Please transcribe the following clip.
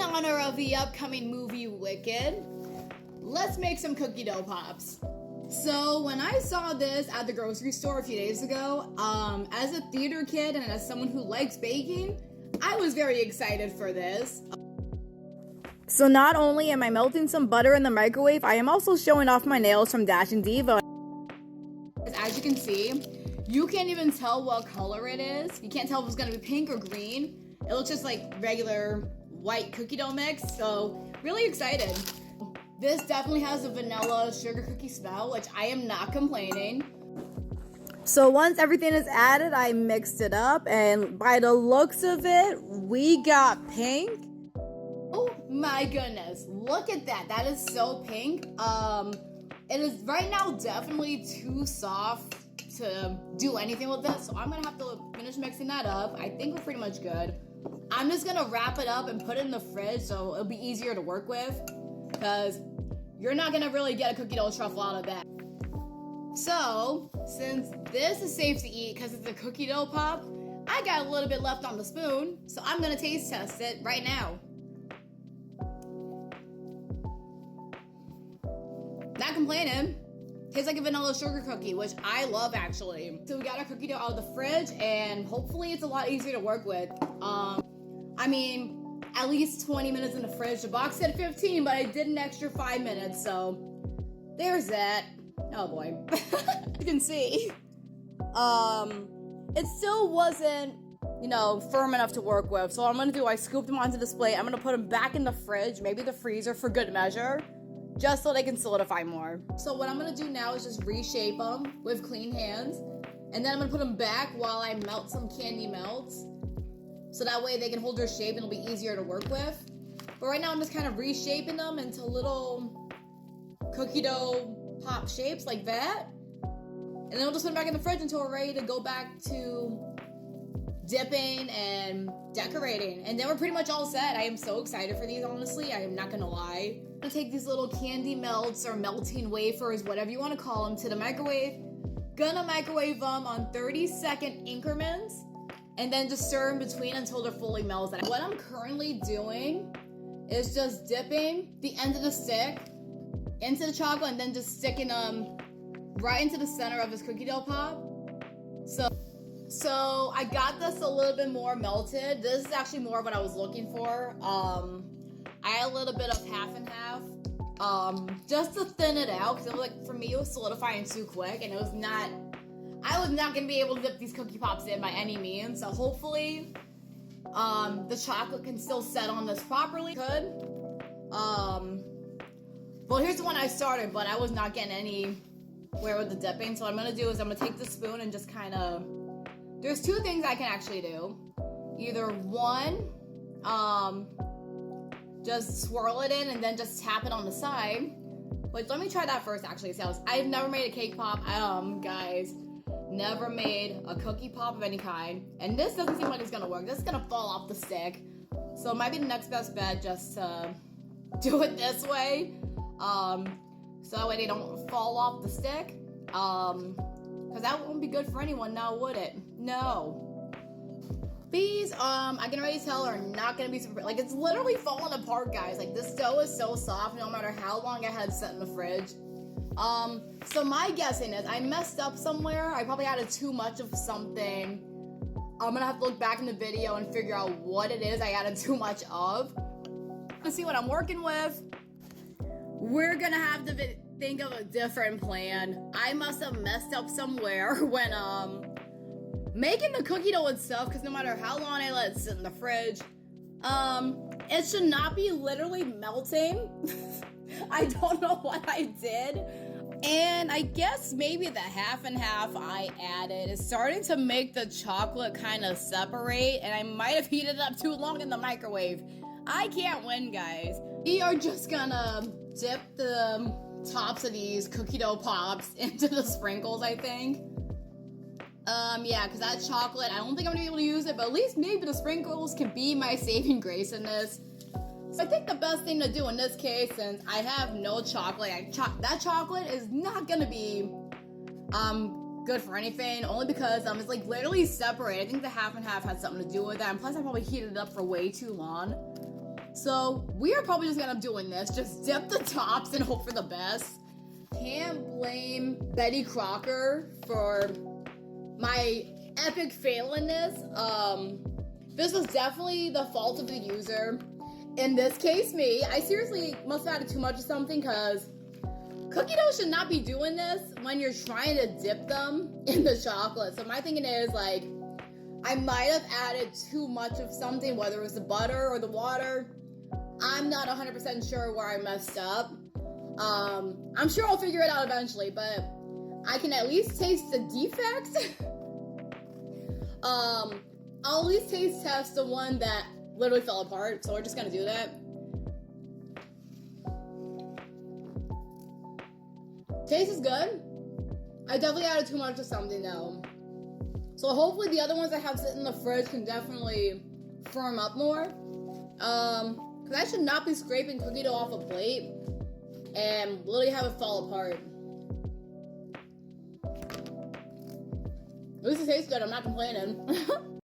honor of the upcoming movie Wicked, let's make some cookie dough pops. So when I saw this at the grocery store a few days ago, as a theater kid and as someone who likes baking, I was very excited for this. So not only am I melting some butter in the microwave, I am also showing off my nails from Dashing Diva. As you can see, you can't even tell what color it is. You can't tell if it's gonna be pink or green. It looks just like regular white cookie dough mix, so really excited. This definitely has a vanilla sugar cookie smell, which I am not complaining. So once everything is added, I mixed it up, and by the looks of it, we got pink. Oh my goodness, look at that. That is so pink. It is right now definitely too soft to do anything with this, so I'm gonna have to finish mixing that up. I think we're pretty much good. I'm just gonna wrap it up and put it in the fridge so it'll be easier to work with, because you're not gonna really get a cookie dough truffle out of that. So, since this is safe to eat because it's a cookie dough pop, I got a little bit left on the spoon, so I'm gonna taste test it right now. Not complaining. Tastes like a vanilla sugar cookie, which I love actually. So we got our cookie dough out of the fridge, and hopefully it's a lot easier to work with. I mean, at least 20 minutes in the fridge. The box said 15, but I did an extra 5 minutes, so there's that. Oh boy. You can see. It still wasn't, firm enough to work with. So what I'm gonna do, I scooped them onto display. I'm gonna put them back in the fridge, maybe the freezer for good measure, just so they can solidify more. So what I'm gonna do now is just reshape them with clean hands, and then I'm gonna put them back while I melt some candy melts, so that way they can hold their shape and it'll be easier to work with. But right now I'm just kind of reshaping them into little cookie dough pop shapes like that, and then we'll just put them back in the fridge until we're ready to go back to dipping and decorating, and then we're pretty much all set. I am so excited for these, honestly. I am not gonna lie. I'm gonna take these little candy melts or melting wafers, whatever you want to call them, to the microwave. Gonna microwave them on 30-second increments, and then just stir in between until they're fully melted. What I'm currently doing is just dipping the end of the stick into the chocolate and then just sticking them right into the center of this cookie dough pop. So I got this a little bit more melted. This is actually more of what I was looking for. I had a little bit of half and half, just to thin it out, because it was like, for me, it was solidifying too quick, and I was not gonna be able to dip these cookie pops in by any means. So hopefully, the chocolate can still set on this properly. Well, here's the one I started, but I was not getting anywhere with the dipping. So what I'm gonna do is I'm gonna take the spoon and just kind of, there's two things I can actually do. Either one, just swirl it in and then just tap it on the side. But let me try that first, actually. So I've never made a cake pop, guys. Never made a cookie pop of any kind. And this doesn't seem like it's gonna work. This is gonna fall off the stick. So it might be the next best bet just to do it this way. So that way they don't fall off the stick. Because that won't be good for anyone now, would it? No. These, I can already tell, are not gonna be super, like, it's literally falling apart, guys. Like, this dough is so soft no matter how long I had it set in the fridge. So my guessing is I messed up somewhere. I probably added too much of something. I'm gonna have to look back in the video and figure out what it is I added too much of. Let's see what I'm working with. We're gonna have to think of a different plan. I must have messed up somewhere when, making the cookie dough itself, because no matter how long I let it sit in the fridge, it should not be literally melting. I don't know what I did. And I guess maybe the half and half I added is starting to make the chocolate kind of separate, and I might have heated it up too long in the microwave. I can't win, guys. We are just gonna dip the tops of these cookie dough pops into the sprinkles, I think. Yeah, because that chocolate, I don't think I'm gonna be able to use it, but at least maybe the sprinkles can be my saving grace in this. So I think the best thing to do in this case, since I have no chocolate, that chocolate is not gonna be good for anything, only because it's like literally separate. I think the half and half had something to do with that, and plus I probably heated it up for way too long. So we are probably just gonna end up doing this. Just dip the tops and hope for the best. Can't blame Betty Crocker for my epic fail in this. This was definitely the fault of the user. In this case, me. I seriously must have added too much of something because cookie dough should not be doing this when you're trying to dip them in the chocolate. So my thinking is like, I might have added too much of something, whether it was the butter or the water. I'm not 100% sure where I messed up. I'm sure I'll figure it out eventually, but I can at least taste the defects. I'll at least taste test the one that literally fell apart, so we're just gonna do that. Taste is good. I definitely added too much of something though. So hopefully the other ones I have sitting in the fridge can definitely firm up more. Cause I should not be scraping cookie dough off a plate and literally have it fall apart. At least it tastes good, I'm not complaining.